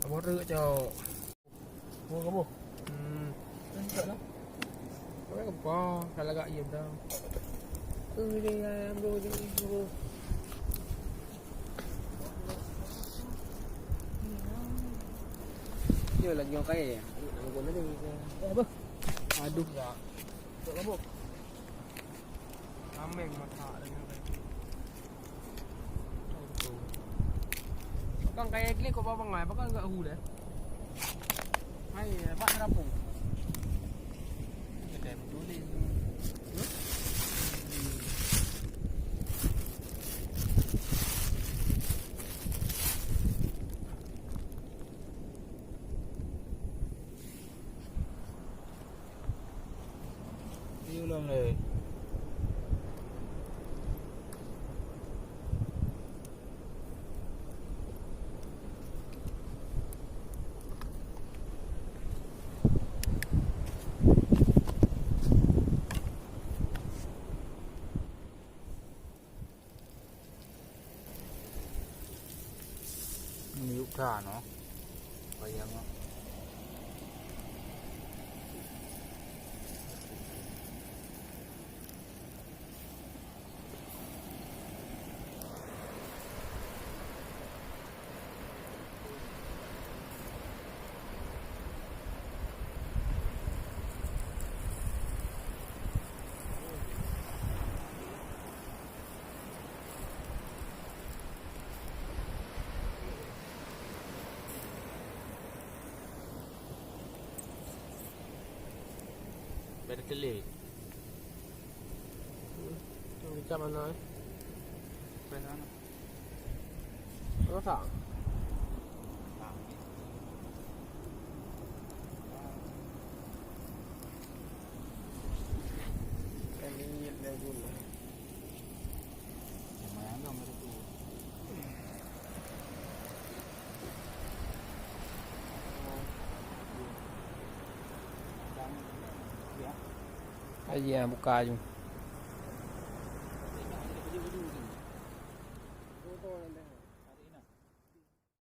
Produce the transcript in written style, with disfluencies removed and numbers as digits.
Kamu rek cho. Kamu. Tak lah. Kau kan apa? Kalau agak iya dah. Ini bro. Dia lagi orang kaya ya? Nak guna ni. Apa? Aduh. Ya. Tak kamu. Ameng mata dengan kaya. Bang kaya klik kau bawa ngai, bakal enggak hu dah. Hai, pak terapung. Kita betul ni. Yêu lần này nhiều cả nó vậy không? Berkeley. Macam mana? Macam mana? Apa tak? Ini dia dulu. Mana nomor tu? Aja buka je.